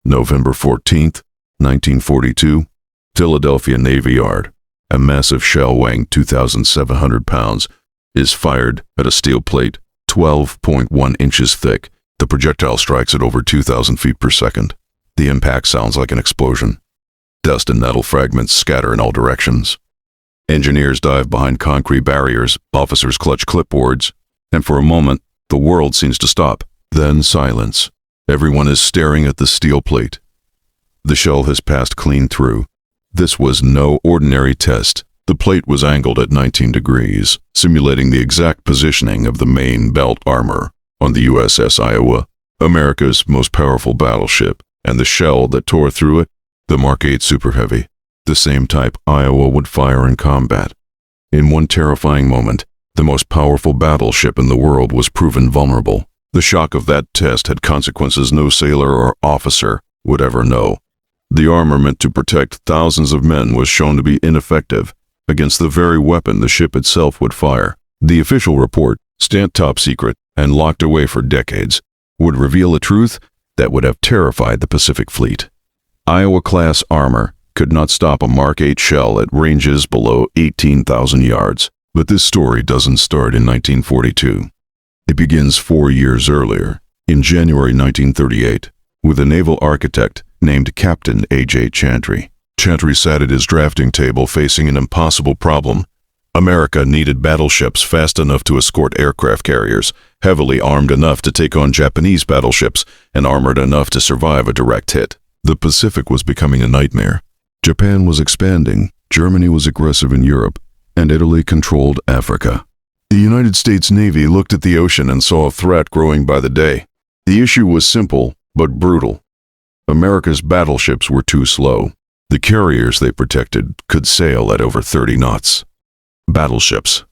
November 14th, 1942, Philadelphia Navy Yard. A massive shell weighing 2,700 pounds is fired at a steel plate 12.1 inches thick. The projectile strikes at over 2,000 feet per second. The impact sounds like an explosion. Dust and metal fragments scatter in all directions. Engineers dive behind concrete barriers, officers clutch clipboards, and for a moment, the world seems to stop. Then silence. Everyone is staring at the steel plate. The shell has passed clean through. This was no ordinary test. The plate was angled at 19 degrees, simulating the exact positioning of the main belt armor on the USS Iowa, America's most powerful battleship, and the shell that tore through it, the Mark 8 Super Heavy, the same type Iowa would fire in combat. In one terrifying moment, the most powerful battleship in the world was proven vulnerable. The shock of that test had consequences no sailor or officer would ever know. The armor meant to protect thousands of men was shown to be ineffective against the very weapon the ship itself would fire. The official report, stamped top secret and locked away for decades, would reveal a truth that would have terrified the Pacific Fleet. Iowa-class armor could not stop a Mark 8 shell at ranges below 18,000 yards. But this story doesn't start in 1942. It begins 4 years earlier, in January 1938, with a naval architect named Captain A.J. Chantry. Chantry sat at his drafting table facing an impossible problem. America needed battleships fast enough to escort aircraft carriers, heavily armed enough to take on Japanese battleships, and armored enough to survive a direct hit. The Pacific was becoming a nightmare. Japan was expanding, Germany was aggressive in Europe, and Italy controlled Africa. The United States Navy looked at the ocean and saw a threat growing by the day. The issue was simple, but brutal. America's battleships were too slow. The carriers they protected could sail at over 30 knots. Battleships,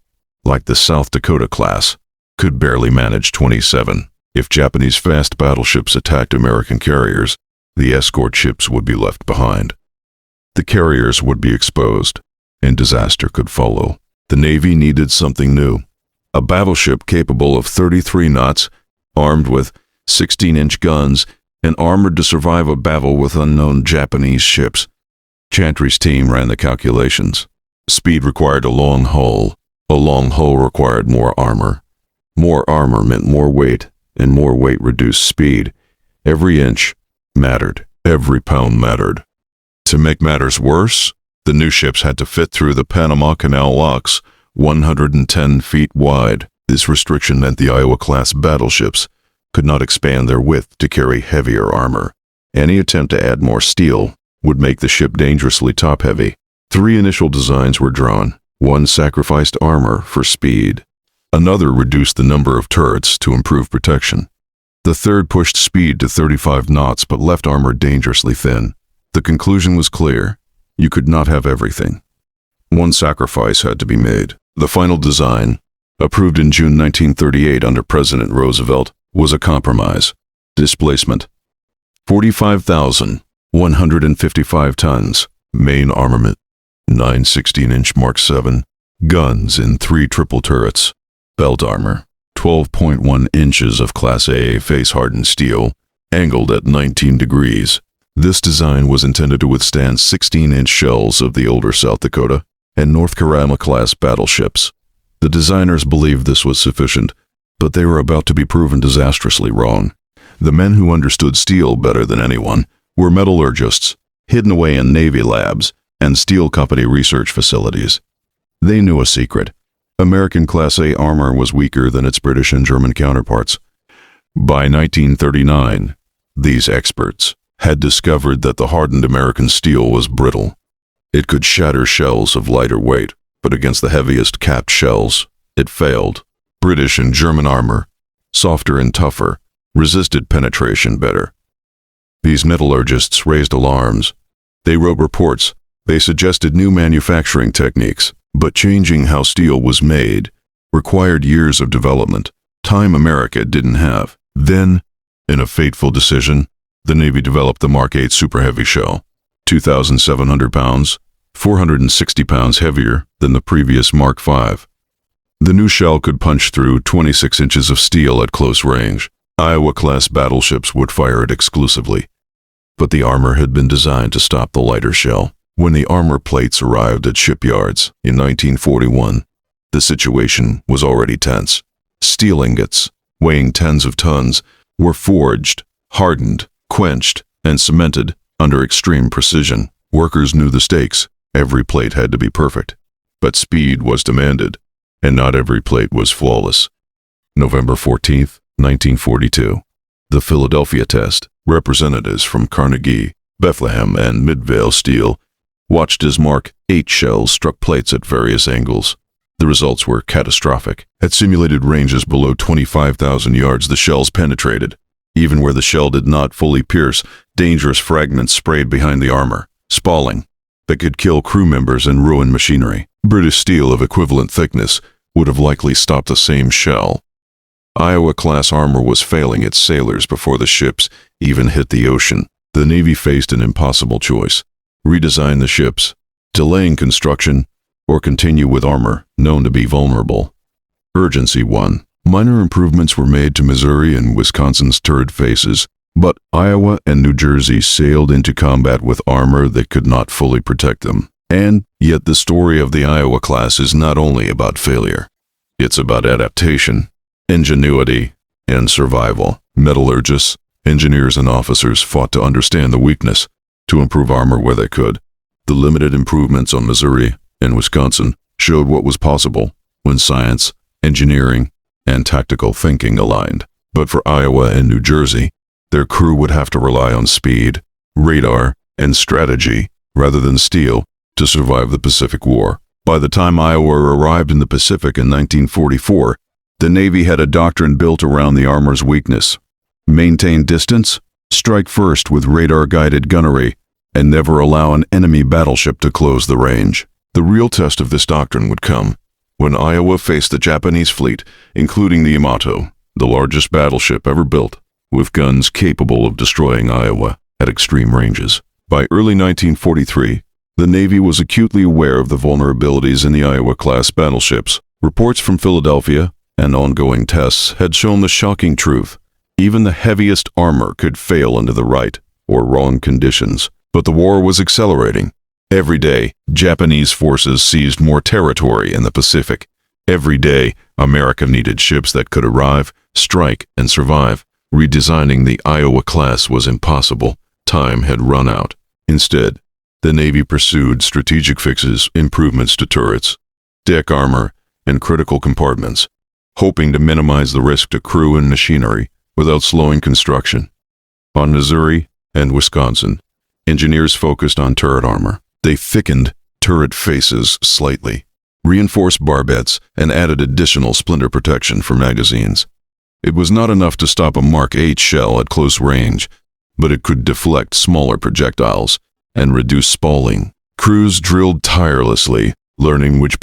like the South Dakota class, could barely manage 27. If Japanese fast battleships attacked American carriers, the escort ships would be left behind. The carriers would be exposed, and disaster could follow. The Navy needed something new. A battleship capable of 33 knots, armed with 16-inch guns, and armored to survive a battle with unknown Japanese ships. Chantry's team ran the calculations. Speed required a long hull. A long hull required more armor. More armor meant more weight, and more weight reduced speed. Every inch mattered. Every pound mattered. To make matters worse, the new ships had to fit through the Panama Canal locks, 110 feet wide. This restriction meant the Iowa-class battleships could not expand their width to carry heavier armor. Any attempt to add more steel would make the ship dangerously top-heavy. 3 initial designs were drawn. One sacrificed armor for speed. Another reduced the number of turrets to improve protection. The third pushed speed to 35 knots but left armor dangerously thin. The conclusion was clear. You could not have everything. One sacrifice had to be made. The final design, approved in June 1938 under President Roosevelt, was a compromise. Displacement: 45,155 tons. Main armament: 9 16-inch Mark 7. Guns in 3 triple turrets. Belt armor: 12.1 inches of Class A face-hardened steel, angled at 19 degrees. This design was intended to withstand 16-inch shells of the older South Dakota and North Carolina-class battleships. The designers believed this was sufficient, but they were about to be proven disastrously wrong. The men who understood steel better than anyone were metallurgists, hidden away in Navy labs and steel company research facilities. They knew a secret. American Class A armor was weaker than its British and German counterparts. By 1939, these experts had discovered that the hardened American steel was brittle. It could shatter shells of lighter weight, but against the heaviest capped shells, it failed. British and German armor, softer and tougher, resisted penetration better. These metallurgists raised alarms. They wrote reports. They suggested new manufacturing techniques, but changing how steel was made required years of development, time America didn't have. Then, in a fateful decision, the Navy developed the Mark 8 Super Heavy shell, 2,700 pounds, 460 pounds heavier than the previous Mark 5. The new shell could punch through 26 inches of steel at close range. Iowa-class battleships would fire it exclusively. but the armor had been designed to stop the lighter shell. When the armor plates arrived at shipyards in 1941, the situation was already tense. Steel ingots, weighing tens of tons, were forged, hardened, quenched, and cemented under extreme precision. Workers knew the stakes. Every plate had to be perfect. But speed was demanded, and not every plate was flawless. November 14, 1942. The Philadelphia test. Representatives from Carnegie, Bethlehem, and Midvale Steel watched as Mark 8 shells struck plates at various angles. The results were catastrophic. At simulated ranges below 25,000 yards, the shells penetrated. Even where the shell did not fully pierce, dangerous fragments sprayed behind the armor, spalling, that could kill crew members and ruin machinery. British steel of equivalent thickness would have likely stopped the same shell. Iowa-class armor was failing its sailors before the ships even hit the ocean. The Navy faced an impossible choice: redesign the ships, delaying construction, or continue with armor known to be vulnerable. Urgency 1. Minor improvements were made to Missouri and Wisconsin's turret faces, but Iowa and New Jersey sailed into combat with armor that could not fully protect them. And yet the story of the Iowa class is not only about failure. It's about adaptation, ingenuity, and survival. Metallurgists, engineers, and officers fought to understand the weakness, to improve armor where they could. The limited improvements on Missouri and Wisconsin showed what was possible when science, engineering, and tactical thinking aligned. But for Iowa and New Jersey, their crew would have to rely on speed, radar, and strategy rather than steel to survive the Pacific War. By the time Iowa arrived in the Pacific in 1944, the Navy had a doctrine built around the armor's weakness: maintain distance, strike first with radar-guided gunnery, and never allow an enemy battleship to close the range. The real test of this doctrine would come when Iowa faced the Japanese fleet, including the Yamato, the largest battleship ever built, with guns capable of destroying Iowa at extreme ranges. By early 1943, the Navy was acutely aware of the vulnerabilities in the Iowa-class battleships. Reports from Philadelphia and ongoing tests had shown the shocking truth: even the heaviest armor could fail under the right or wrong conditions. But the war was accelerating. Every day, Japanese forces seized more territory in the Pacific. Every day, America needed ships that could arrive, strike, and survive. Redesigning the Iowa class was impossible. Time had run out. Instead, the Navy pursued strategic fixes, improvements to turrets, deck armor, and critical compartments, hoping to minimize the risk to crew and machinery without slowing construction. On Missouri and Wisconsin, engineers focused on turret armor. They thickened turret faces slightly, reinforced barbettes, and added additional splinter protection for magazines. It was not enough to stop a Mark 8 shell at close range, but it could deflect smaller projectiles and reduce spalling. Crews drilled tirelessly, learning which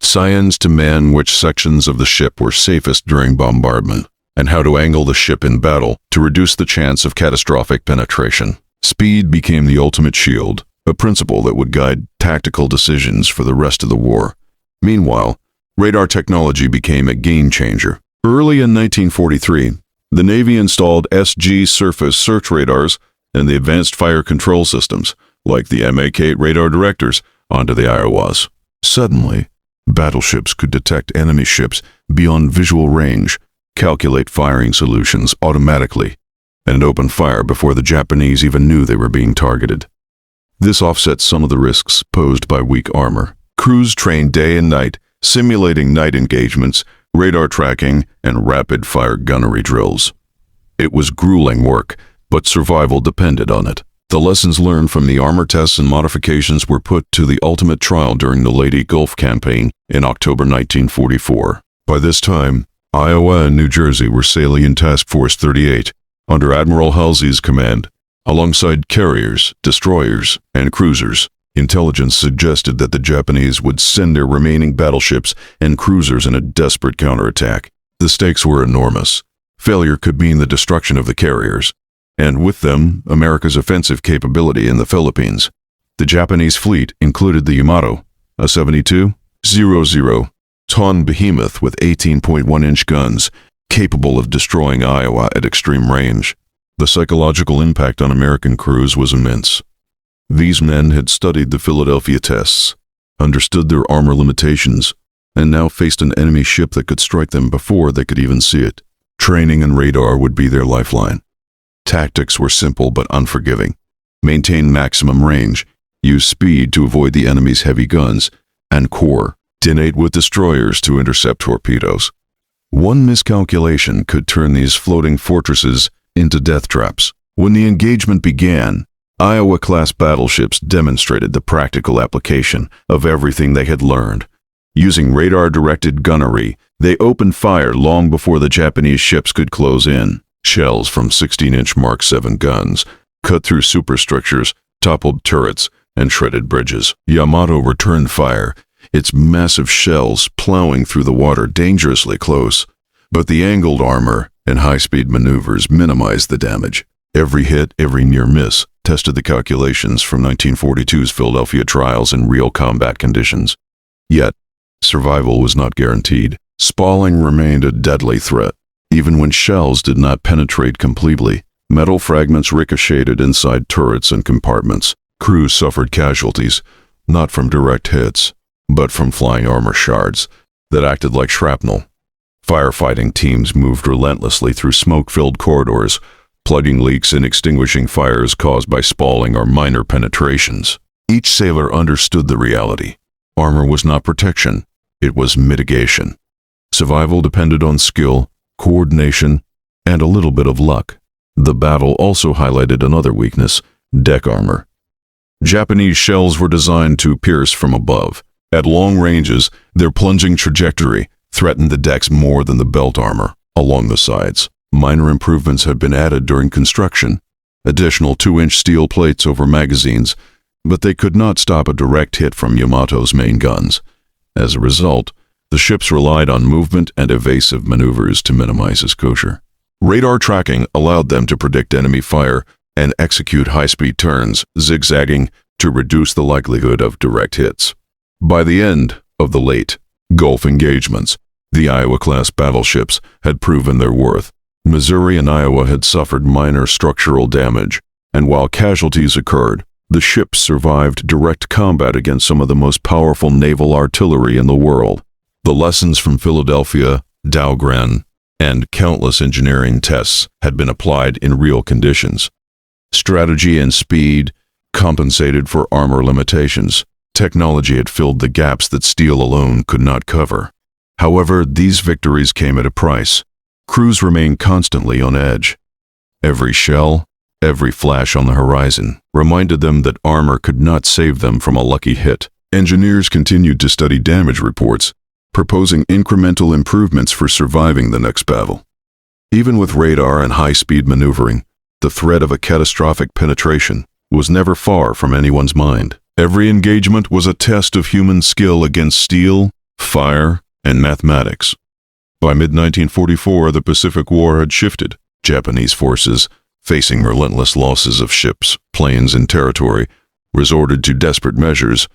signs to man which sections of the ship were safest during bombardment, and how to angle the ship in battle to reduce the chance of catastrophic penetration. Speed became the ultimate shield, a principle that would guide tactical decisions for the rest of the war. Meanwhile, radar technology became a game changer. Early in 1943, the Navy installed SG surface search radars and the advanced fire control systems, like the MK radar directors, onto the Iowas. Suddenly, battleships could detect enemy ships beyond visual range, calculate firing solutions automatically, and open fire before the Japanese even knew they were being targeted. This offset some of the risks posed by weak armor. Crews trained day and night, simulating night engagements, radar tracking, and rapid-fire gunnery drills. It was grueling work, but survival depended on it. The lessons learned from the armor tests and modifications were put to the ultimate trial during the Leyte Gulf Campaign in October 1944. By this time, Iowa and New Jersey were sailing in Task Force 38, under Admiral Halsey's command. Alongside carriers, destroyers, and cruisers, intelligence suggested that the Japanese would send their remaining battleships and cruisers in a desperate counterattack. The stakes were enormous. Failure could mean the destruction of the carriers, and with them, America's offensive capability in the Philippines. The Japanese fleet included the Yamato, a 72-00-ton behemoth with 18.1-inch guns, capable of destroying Iowa at extreme range. The psychological impact on American crews was immense. These men had studied the Philadelphia tests, understood their armor limitations, and now faced an enemy ship that could strike them before they could even see it. Training and radar would be their lifeline. Tactics were simple but unforgiving. Maintain maximum range, use speed to avoid the enemy's heavy guns, and coordinate with destroyers to intercept torpedoes. One miscalculation could turn these floating fortresses into death traps. When the engagement began, Iowa-class battleships demonstrated the practical application of everything they had learned. Using radar-directed gunnery, they opened fire long before the Japanese ships could close in. Shells from 16-inch Mark 7 guns cut through superstructures, toppled turrets, and shredded bridges. Yamato returned fire, its massive shells plowing through the water dangerously close. But the angled armor and high-speed maneuvers minimized the damage. Every hit, every near miss, tested the calculations from 1942's Philadelphia trials in real combat conditions. Yet, survival was not guaranteed. Spalling remained a deadly threat. Even when shells did not penetrate completely, metal fragments ricocheted inside turrets and compartments. Crews suffered casualties, not from direct hits, but from flying armor shards that acted like shrapnel. Firefighting teams moved relentlessly through smoke-filled corridors, plugging leaks and extinguishing fires caused by spalling or minor penetrations. Each sailor understood the reality. Armor was not protection, it was mitigation. Survival depended on skill, coordination, and a little bit of luck. The battle also highlighted another weakness: deck armor. Japanese shells were designed to pierce from above. At long ranges, their plunging trajectory threatened the decks more than the belt armor along the sides. Minor improvements had been added during construction, additional 2-inch steel plates over magazines, but they could not stop a direct hit from Yamato's main guns. As a result, the ships relied on movement and evasive maneuvers to minimize exposure. Radar tracking allowed them to predict enemy fire and execute high-speed turns, zigzagging to reduce the likelihood of direct hits. By the end of the late Gulf engagements, the Iowa-class battleships had proven their worth. Missouri and Iowa had suffered minor structural damage, and while casualties occurred, the ships survived direct combat against some of the most powerful naval artillery in the world. The lessons from Philadelphia, Dahlgren, and countless engineering tests had been applied in real conditions. Strategy and speed compensated for armor limitations. Technology had filled the gaps that steel alone could not cover. However, these victories came at a price. Crews remained constantly on edge. Every shell, every flash on the horizon reminded them that armor could not save them from a lucky hit. Engineers continued to study damage reports, proposing incremental improvements for surviving the next battle. Even with radar and high-speed maneuvering, the threat of a catastrophic penetration was never far from anyone's mind. Every engagement was a test of human skill against steel, fire, and mathematics. By mid-1944, the Pacific War had shifted. Japanese forces, facing relentless losses of ships, planes, and territory, resorted to desperate measures.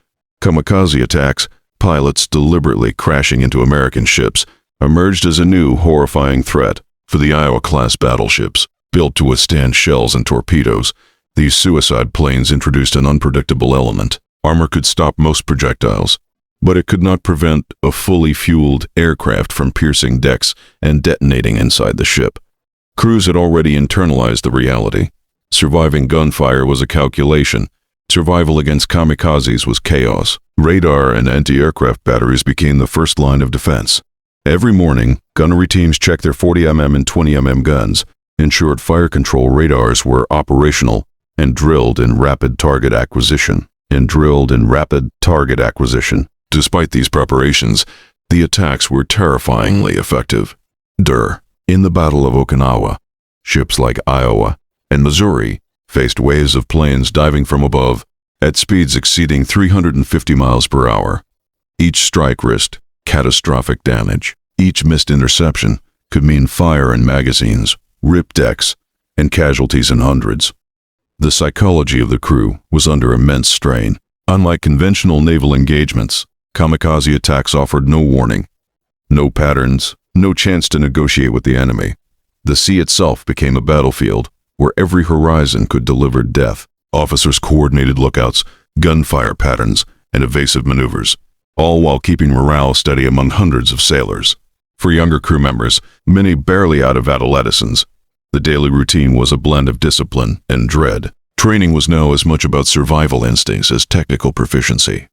Kamikaze attacks, pilots deliberately crashing into American ships, emerged as a new, horrifying threat for the Iowa-class battleships. Built to withstand shells and torpedoes, these suicide planes introduced an unpredictable element. Armor could stop most projectiles, but it could not prevent a fully fueled aircraft from piercing decks and detonating inside the ship. Crews had already internalized the reality. Surviving gunfire was a calculation. Survival against kamikazes was chaos. Radar and anti-aircraft batteries became the first line of defense. Every morning, gunnery teams checked their 40mm and 20mm guns, ensured fire control radars were operational, and drilled in rapid target acquisition. Despite these preparations, the attacks were terrifyingly effective. In the Battle of Okinawa, ships like Iowa and Missouri faced waves of planes diving from above at speeds exceeding 350 miles per hour. Each strike risked catastrophic damage. Each missed interception could mean fire in magazines, ripped decks, and casualties in hundreds. The psychology of the crew was under immense strain. Unlike conventional naval engagements, kamikaze attacks offered no warning, no patterns, no chance to negotiate with the enemy. The sea itself became a battlefield, where every horizon could deliver death. Officers coordinated lookouts, gunfire patterns, and evasive maneuvers, all while keeping morale steady among hundreds of sailors. For younger crew members, many barely out of adolescence, the daily routine was a blend of discipline and dread. Training was now as much about survival instincts as technical proficiency.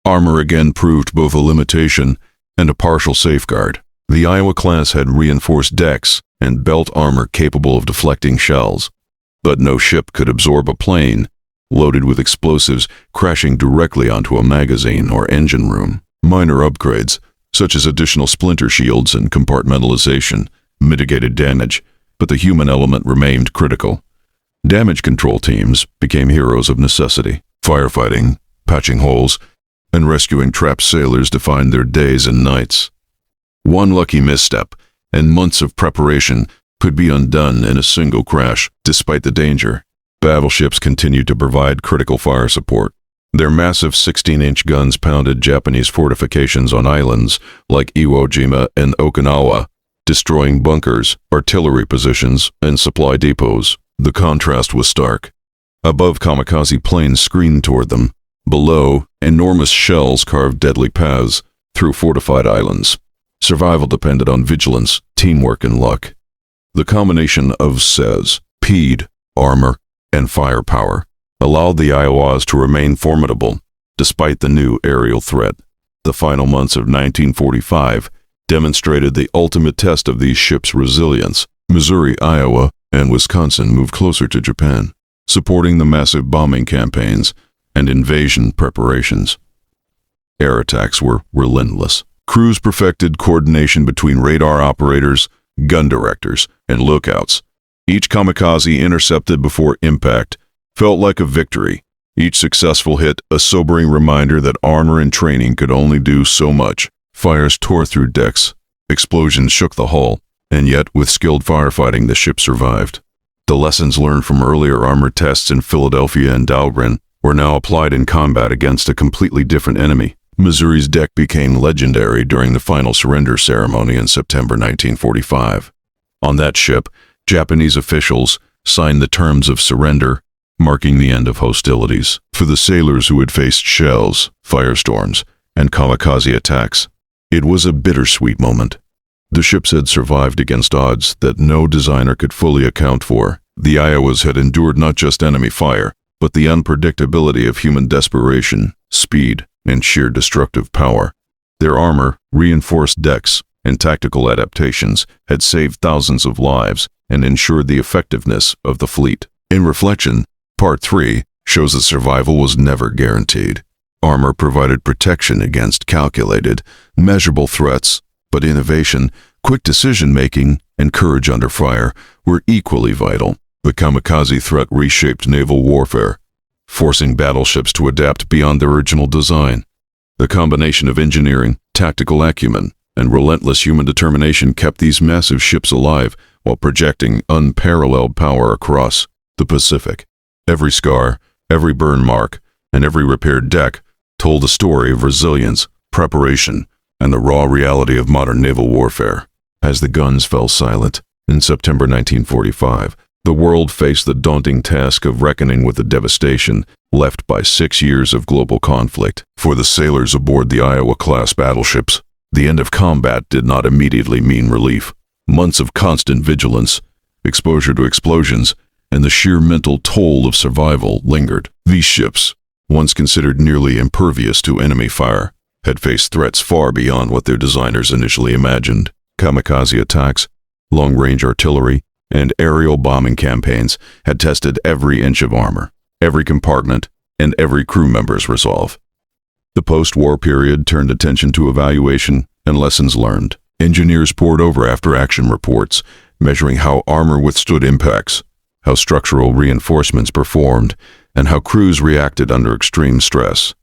Armor again proved both a limitation and a partial safeguard. The Iowa class had reinforced decks and belt armor capable of deflecting shells, but no ship could absorb a plane loaded with explosives crashing directly onto a magazine or engine room. Minor upgrades, such as additional splinter shields and compartmentalization, mitigated damage, but the human element remained critical. Damage control teams became heroes of necessity. Firefighting, patching holes, and rescuing trapped sailors defined their days and nights. One lucky misstep, and months of preparation could be undone in a single crash. Despite the danger, battleships continued to provide critical fire support. Their massive 16-inch guns pounded Japanese fortifications on islands like Iwo Jima and Okinawa, destroying bunkers, artillery positions, and supply depots. The contrast was stark. Above, kamikaze planes screamed toward them. Below, enormous shells carved deadly paths through fortified islands. Survival depended on vigilance, teamwork, and luck. The combination of speed, armor, and firepower allowed the Iowas to remain formidable despite the new aerial threat. The final months of 1945 demonstrated the ultimate test of these ships' resilience. Missouri, Iowa, and Wisconsin moved closer to Japan, supporting the massive bombing campaigns and invasion preparations. Air attacks were relentless. Crews perfected coordination between radar operators, gun directors, and lookouts. Each kamikaze intercepted before impact felt like a victory. Each successful hit a sobering reminder that armor and training could only do so much. Fires tore through decks, explosions shook the hull, and yet with skilled firefighting the ship survived. The lessons learned from earlier armor tests in Philadelphia and Dahlgren were now applied in combat against a completely different enemy. Missouri's deck became legendary during the final surrender ceremony in September 1945. On that ship, Japanese officials signed the terms of surrender, marking the end of hostilities. For the sailors who had faced shells, firestorms, and kamikaze attacks, it was a bittersweet moment. The ships had survived against odds that no designer could fully account for. The Iowas had endured not just enemy fire, but the unpredictability of human desperation, speed, and sheer destructive power. Their armor, reinforced decks, and tactical adaptations had saved thousands of lives and ensured the effectiveness of the fleet. In reflection, Part 3 shows that survival was never guaranteed. Armor provided protection against calculated, measurable threats, but innovation, quick decision-making, and courage under fire were equally vital. The kamikaze threat reshaped naval warfare, forcing battleships to adapt beyond their original design. The combination of engineering, tactical acumen, and relentless human determination kept these massive ships alive while projecting unparalleled power across the Pacific. Every scar, every burn mark, and every repaired deck told a story of resilience, preparation, and the raw reality of modern naval warfare. As the guns fell silent in September 1945, the world faced the daunting task of reckoning with the devastation left by 6 years of global conflict. For the sailors aboard the Iowa-class battleships, the end of combat did not immediately mean relief. Months of constant vigilance, exposure to explosions, and the sheer mental toll of survival lingered. These ships, once considered nearly impervious to enemy fire, had faced threats far beyond what their designers initially imagined. Kamikaze attacks, long-range artillery, and aerial bombing campaigns had tested every inch of armor, every compartment, and every crew member's resolve. The post-war period turned attention to evaluation and lessons learned. Engineers pored over after-action reports, measuring how armor withstood impacts, how structural reinforcements performed, and how crews reacted under extreme stress.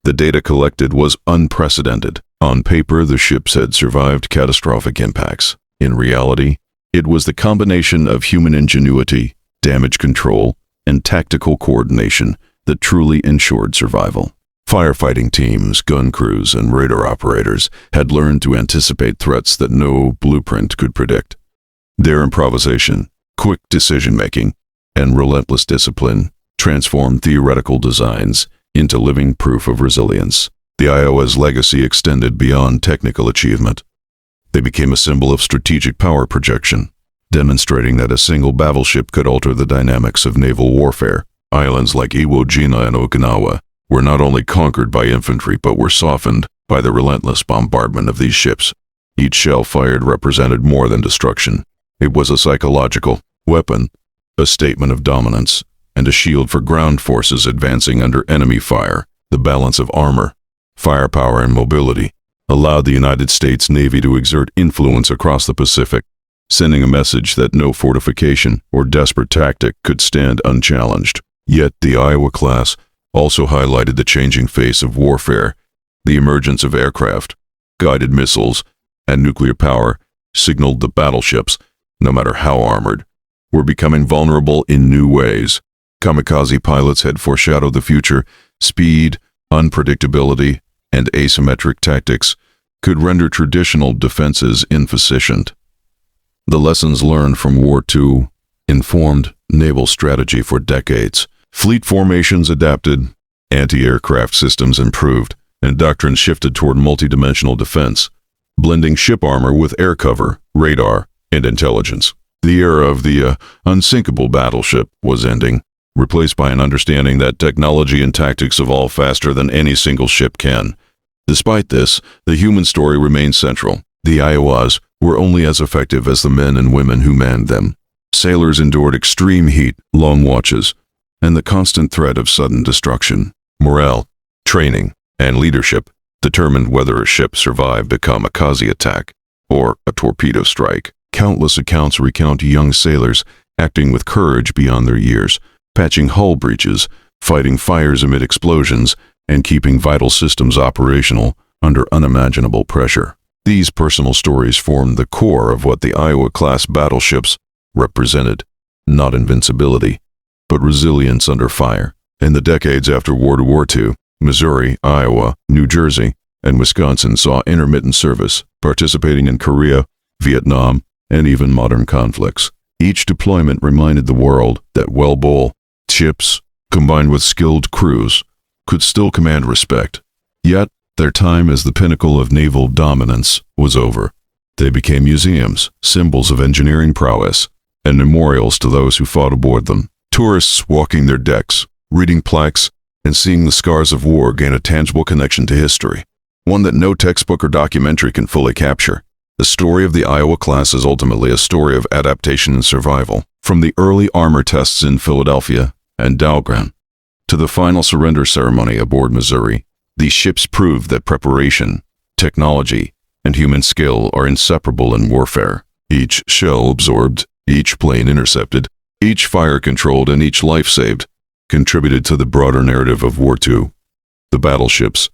The data collected was unprecedented. On paper, the ships had survived catastrophic impacts. In reality, it was the combination of human ingenuity, damage control, and tactical coordination that truly ensured survival. Firefighting teams, gun crews, and radar operators had learned to anticipate threats that no blueprint could predict. Their improvisation, quick decision-making, and relentless discipline transformed theoretical designs into living proof of resilience. The Iowa's legacy extended beyond technical achievement. They became a symbol of strategic power projection, demonstrating that a single battleship could alter the dynamics of naval warfare. Islands like Iwo Jima and Okinawa were not only conquered by infantry but were softened by the relentless bombardment of these ships. Each shell fired represented more than destruction. It was a psychological weapon, a statement of dominance, and a shield for ground forces advancing under enemy fire. The balance of armor, firepower, and mobility allowed the United States Navy to exert influence across the Pacific, sending a message that no fortification or desperate tactic could stand unchallenged. Yet the Iowa class also highlighted the changing face of warfare. The emergence of aircraft, guided missiles, and nuclear power signaled the battleships, no matter how armored, were becoming vulnerable in new ways. Kamikaze pilots had foreshadowed the future. Speed, unpredictability, and asymmetric tactics could render traditional defenses insufficient. The lessons learned from War II informed naval strategy for decades. Fleet formations adapted, anti-aircraft systems improved, and doctrines shifted toward multidimensional defense, blending ship armor with air cover, radar, and intelligence. The era of the unsinkable battleship was ending, replaced by an understanding that technology and tactics evolve faster than any single ship can. Despite this, the human story remained central. The Iowas were only as effective as the men and women who manned them. Sailors endured extreme heat, long watches, and the constant threat of sudden destruction. Morale, training, and leadership determined whether a ship survived a kamikaze attack or a torpedo strike. Countless accounts recount young sailors acting with courage beyond their years, patching hull breaches, fighting fires amid explosions, and keeping vital systems operational under unimaginable pressure. These personal stories formed the core of what the Iowa-class battleships represented, not invincibility, but resilience under fire. In the decades after World War II, Missouri, Iowa, New Jersey, and Wisconsin saw intermittent service, participating in Korea, Vietnam, and even modern conflicts. Each deployment reminded the world that well-built ships, combined with skilled crews, could still command respect. Yet, their time as the pinnacle of naval dominance was over. They became museums, symbols of engineering prowess, and memorials to those who fought aboard them. Tourists walking their decks, reading plaques, and seeing the scars of war gain a tangible connection to history, one that no textbook or documentary can fully capture. The story of the Iowa class is ultimately a story of adaptation and survival. From the early armor tests in Philadelphia and Dahlgren to the final surrender ceremony aboard Missouri, these ships proved that preparation, technology, and human skill are inseparable in warfare. Each shell absorbed, each plane intercepted, each fire controlled, and each life saved contributed to the broader narrative of War II. The battleships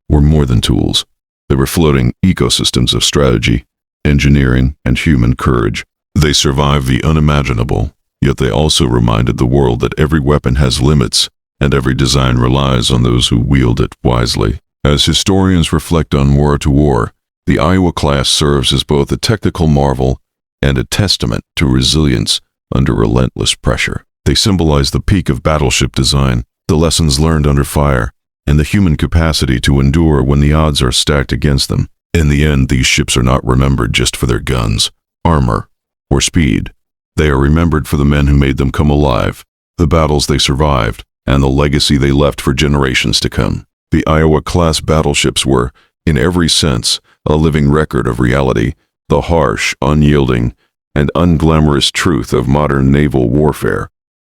were more than tools. They were floating ecosystems of strategy, engineering, and human courage. They survived the unimaginable, yet they also reminded the world that every weapon has limits, and every design relies on those who wield it wisely. As historians reflect on war to war, the Iowa class serves as both a technical marvel and a testament to resilience under relentless pressure. They symbolize the peak of battleship design, the lessons learned under fire, and the human capacity to endure when the odds are stacked against them. In the end, these ships are not remembered just for their guns, armor, or speed. They are remembered for the men who made them come alive, the battles they survived, and the legacy they left for generations to come. The Iowa-class battleships were, in every sense, a living record of reality, the harsh, unyielding, and unglamorous truth of modern naval warfare.